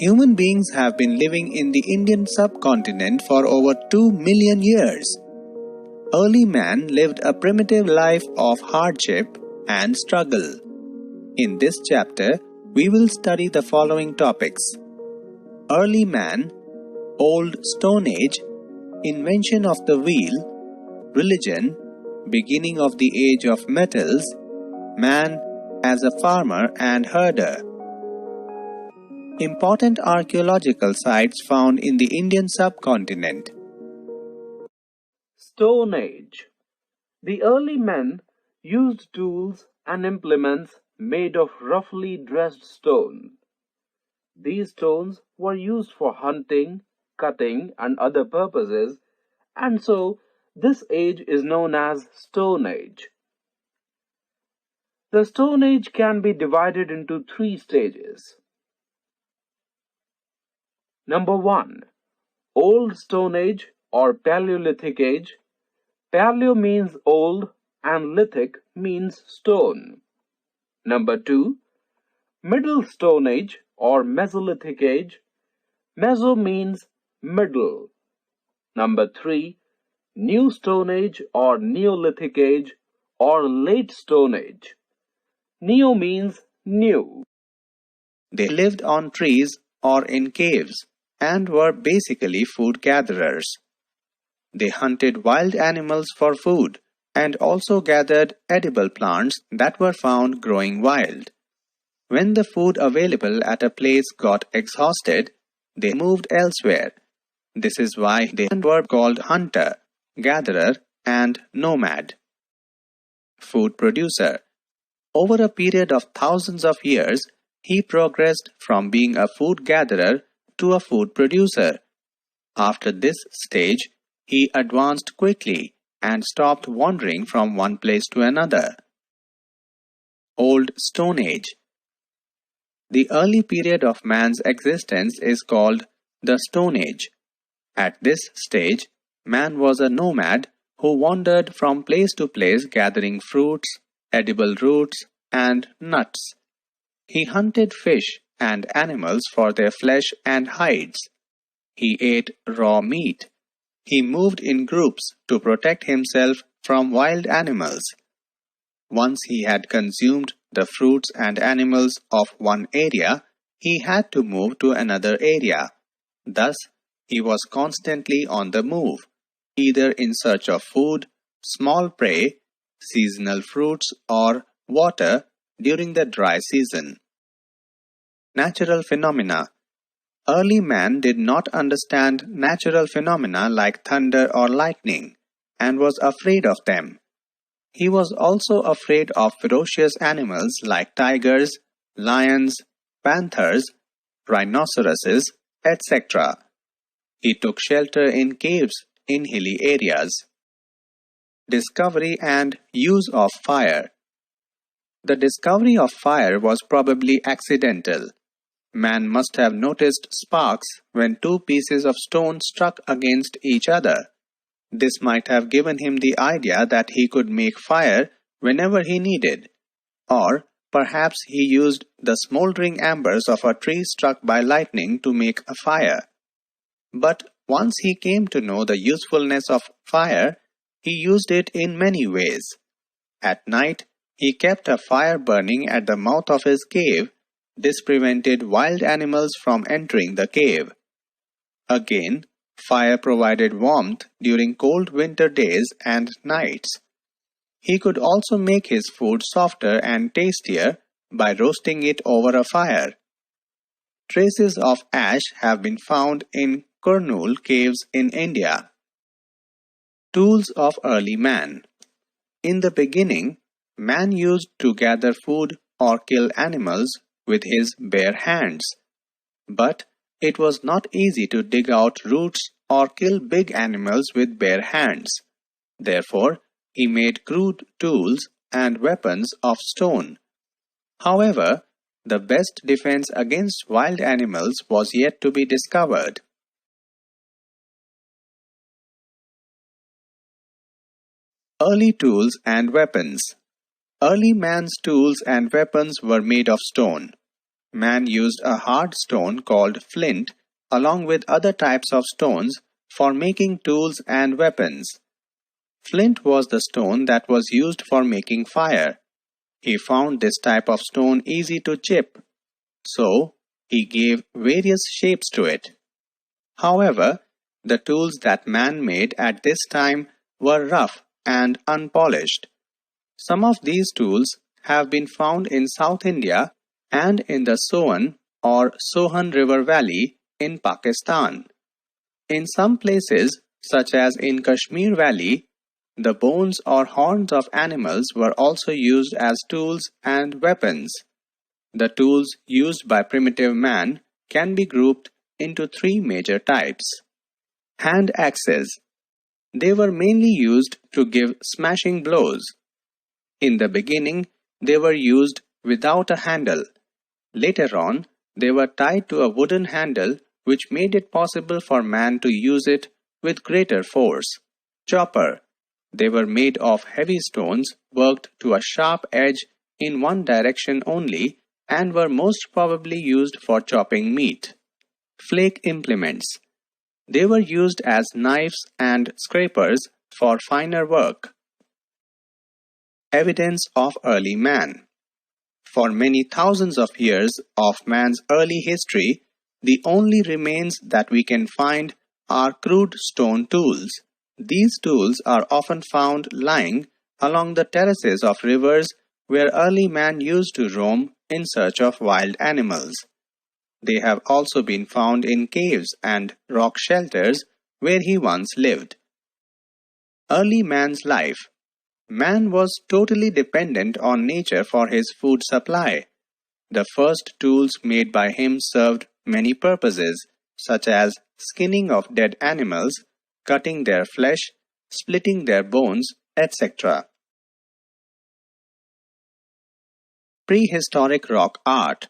Human beings have been living in the Indian subcontinent for over 2 million years. Early man lived a primitive life of hardship and struggle. In this chapter, we will study the following topics: Early man, Old Stone Age, invention of the wheel, religion, beginning of the age of metals, man as a farmer and herder. Important archaeological sites found in the Indian subcontinent. Stone Age. The early men used tools and implements made of roughly dressed stone. These stones were used for hunting, cutting, and other purposes, and so this age is known as Stone Age. The Stone Age can be divided into three stages. Number 1. Old Stone Age or Paleolithic Age. Paleo means old and lithic means stone. Number 2. Middle Stone Age or Mesolithic Age. Meso means middle. Number 3. New Stone Age or Neolithic Age or Late Stone Age. Neo means new. They lived on trees or in caves and were basically food gatherers. They hunted wild animals for food and also gathered edible plants that were found growing wild. When the food available at a place got exhausted, they moved elsewhere. This is why they were called hunter, gatherer, and nomad. Food producer. Over a period of thousands of years, he progressed from being a food gatherer to a food producer. After this stage, he advanced quickly and stopped wandering from one place to another. Old Stone Age. The early period of man's existence is called the Stone Age. At this stage, man was a nomad who wandered from place to place gathering fruits, edible roots, and nuts. He hunted fish and animals for their flesh and hides. He ate raw meat. He moved in groups to protect himself from wild animals. Once he had consumed the fruits and animals of one area, he had to move to another area. Thus, he was constantly on the move, either in search of food, small prey, seasonal fruits, or water during the dry season. Natural phenomena. Early man did not understand natural phenomena like thunder or lightning, and was afraid of them. He was also afraid of ferocious animals like tigers, lions, panthers, rhinoceroses, etc. He took shelter in caves in hilly areas. Discovery and use of fire. The discovery of fire was probably accidental. Man must have noticed sparks when two pieces of stone struck against each other. This might have given him the idea that he could make fire whenever he needed, or perhaps he used the smoldering embers of a tree struck by lightning to make a fire. But once he came to know the usefulness of fire, he used it in many ways. At night, he kept a fire burning at the mouth of his cave. This prevented wild animals from entering the cave. Again, fire provided warmth during cold winter days and nights. He could also make his food softer and tastier by roasting it over a fire. Traces of ash have been found in Kurnool caves in India. Tools of early man. In the beginning, man used to gather food or kill animals with his bare hands. But it was not easy to dig out roots or kill big animals with bare hands. Therefore, he made crude tools and weapons of stone. However, the best defense against wild animals was yet to be discovered. Early tools and weapons. Early man's tools and weapons were made of stone. Man used a hard stone called flint along with other types of stones for making tools and weapons. Flint was the stone that was used for making fire. He found this type of stone easy to chip, so he gave various shapes to it. However, the tools that man made at this time were rough and unpolished. Some of these tools have been found in South India and in the Soan or Sohan River Valley in Pakistan. In some places, such as in Kashmir Valley, the bones or horns of animals were also used as tools and weapons. The tools used by primitive man can be grouped into three major types. Hand axes. They were mainly used to give smashing blows. In the beginning, they were used without a handle. Later on, they were tied to a wooden handle which made it possible for man to use it with greater force. Chopper. They were made of heavy stones worked to a sharp edge in one direction only and were most probably used for chopping meat. Flake implements. They were used as knives and scrapers for finer work. Evidence of early man. For many thousands of years of man's early history, the only remains that we can find are crude stone tools. These tools are often found lying along the terraces of rivers where early man used to roam in search of wild animals. They have also been found in caves and rock shelters where he once lived. Early man's life. Man was totally dependent on nature for his food supply. The first tools made by him served many purposes, such as skinning of dead animals, cutting their flesh, splitting their bones, etc. Prehistoric rock art.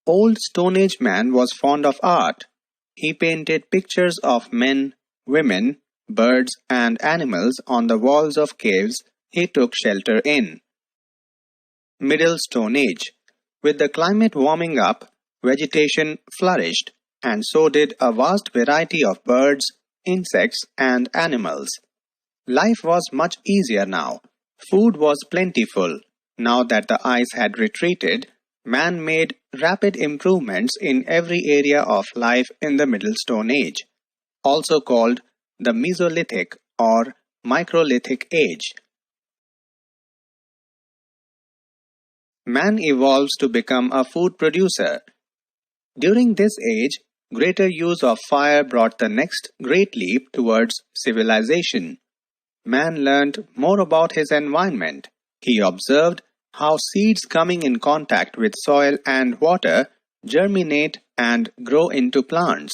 Old Stone Age man was fond of art. He painted pictures of men, women, birds, and animals on the walls of caves he took shelter in. Middle Stone Age. With the climate warming up, vegetation flourished, and so did a vast variety of birds, insects, and animals. Life was much easier now. Food was plentiful. Now that the ice had retreated, man made rapid improvements in every area of life in the Middle Stone Age, also called the Mesolithic or Microlithic Age. Man evolves to become a food producer. During this age, greater use of fire brought the next great leap towards civilization. Man learned more about his environment. He observed how seeds coming in contact with soil and water germinate and grow into plants.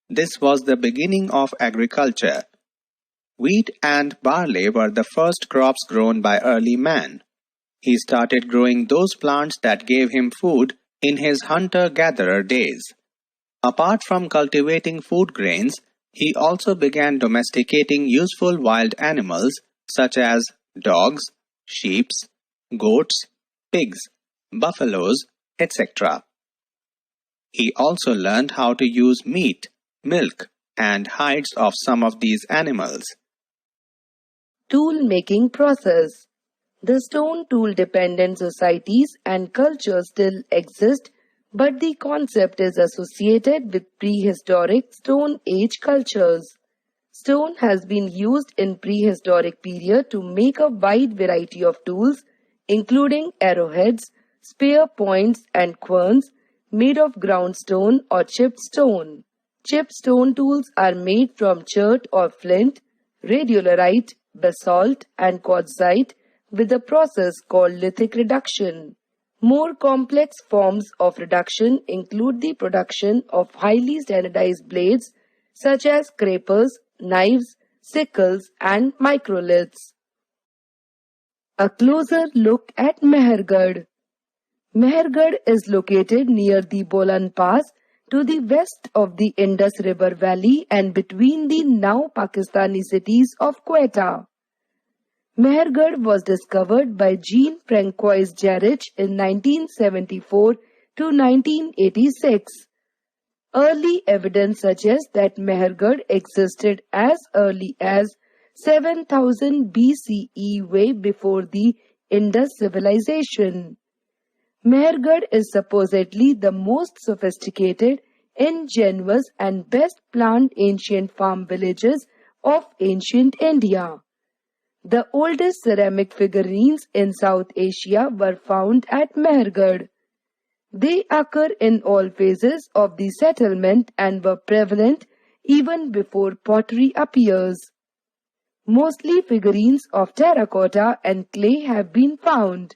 This was the beginning of agriculture. Wheat and barley were the first crops grown by early man. He started growing those plants that gave him food in his hunter-gatherer days. Apart from cultivating food grains, he also began domesticating useful wild animals such as dogs, sheep, goats, pigs, buffaloes, etc. He also learned how to use meat, milk, and hides of some of these animals. Tool making process. The stone tool dependent societies and cultures still exist, but the concept is associated with prehistoric Stone Age cultures. Stone has been used in prehistoric period to make a wide variety of tools, including arrowheads, spear points, and querns made of ground stone or chipped stone. Chipped stone tools are made from chert or flint, radiolite, basalt, and quartzite with a process called lithic reduction. More complex forms of reduction include the production of highly standardized blades such as scrapers, knives, sickles, and microliths. A closer look at Mehergarh. Mehergarh is located near the Bolan Pass to the west of the Indus River Valley and between the now Pakistani cities of Quetta. Mehergarh was discovered by Jean-Francois Jarich in 1974 to 1986. Early evidence suggests that Mehergarh existed as early as 7000 BCE, way before the Indus civilization. Mehergarh is supposedly the most sophisticated, ingenious and best planned ancient farm villages of ancient India. The oldest ceramic figurines in South Asia were found at Mehergarh. They occur in all phases of the settlement and were prevalent even before pottery appears. Mostly figurines of terracotta and clay have been found.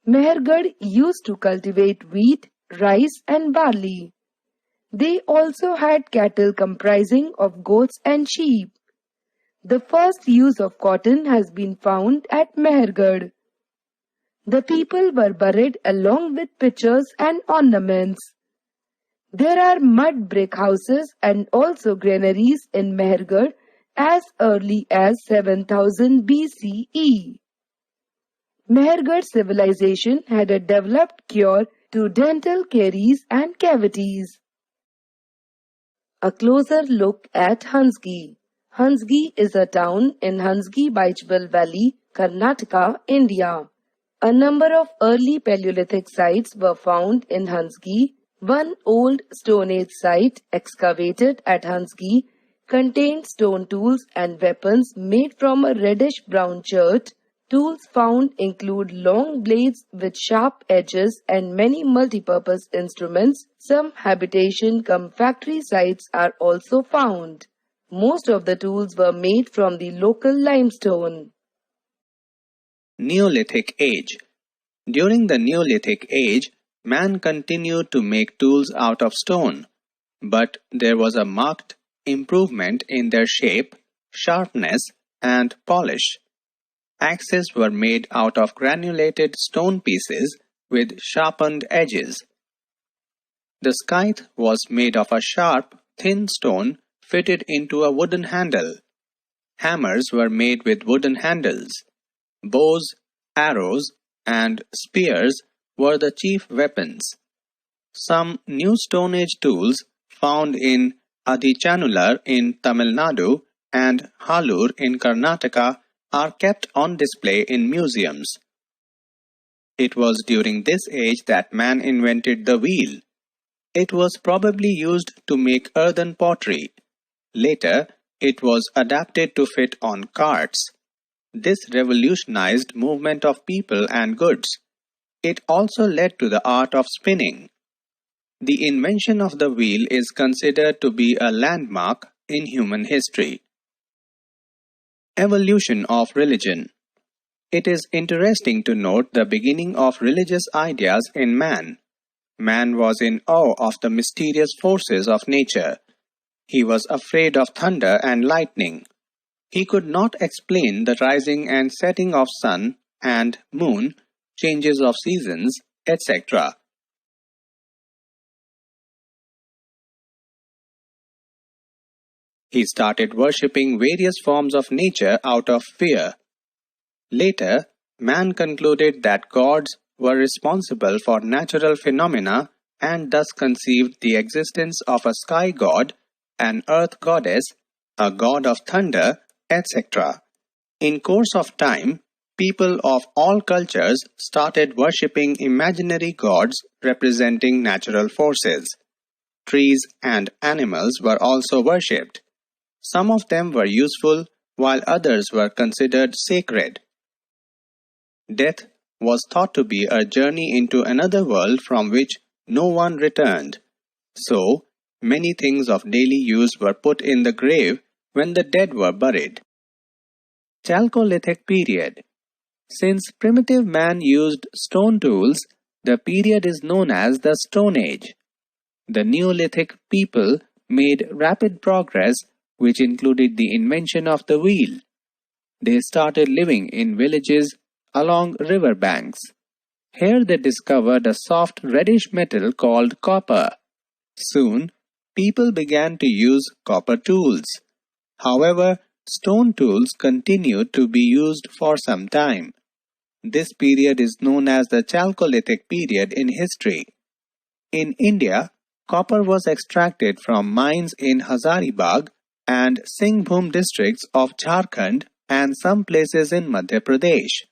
Mehergarh used to cultivate wheat, rice and barley. They also had cattle comprising of goats and sheep. The first use of cotton has been found at Mehergarh. The people were buried along with pitchers and ornaments. There are mud brick houses and also granaries in Mehergarh as early as 7000 BCE. Mehergarh civilization had a developed cure to dental caries and cavities. A closer look at Hansgi. Hansgi is a town in Hansgi-Baichbal Valley, Karnataka, India. A number of early Paleolithic sites were found in Hansgi. One old Stone Age site excavated at Hansgi contained stone tools and weapons made from a reddish-brown chert. Tools found include long blades with sharp edges and many multi-purpose instruments. Some habitation-cum-factory sites are also found. Most of the tools were made from the local limestone. Neolithic Age. During the Neolithic Age, man continued to make tools out of stone, but there was a marked improvement in their shape, sharpness, and polish. Axes were made out of granulated stone pieces with sharpened edges. The scythe was made of a sharp, thin stone fitted into a wooden handle. Hammers were made with wooden handles. Bows, arrows, and spears were the chief weapons. Some new Stone Age tools found in Adichanular in Tamil Nadu and Halur in Karnataka are kept on display in museums. It was during this age that man invented the wheel. It was probably used to make earthen pottery. Later, it was adapted to fit on carts. This revolutionized movement of people and goods. It also led to the art of spinning. The invention of the wheel is considered to be a landmark in human history. Evolution of religion. It is interesting to note the beginning of religious ideas in man. Man was in awe of the mysterious forces of nature. He was afraid of thunder and lightning. He could not explain the rising and setting of sun and moon, changes of seasons, etc. He started worshipping various forms of nature out of fear. Later, man concluded that gods were responsible for natural phenomena and thus conceived the existence of a sky god, an earth goddess, a god of thunder, etc. In course of time, people of all cultures started worshipping imaginary gods representing natural forces. Trees and animals were also worshipped. Some of them were useful, while others were considered sacred. Death was thought to be a journey into another world from which no one returned. So, many things of daily use were put in the grave when the dead were buried. Chalcolithic period. Since primitive man used stone tools, the period is known as the Stone Age. The Neolithic people made rapid progress, which included the invention of the wheel. They started living in villages along river banks. Here they discovered a soft reddish metal called copper. Soon, people began to use copper tools. However, stone tools continued to be used for some time. This period is known as the Chalcolithic period in history. In India, copper was extracted from mines in Hazaribagh and Singhbhum districts of Jharkhand and some places in Madhya Pradesh.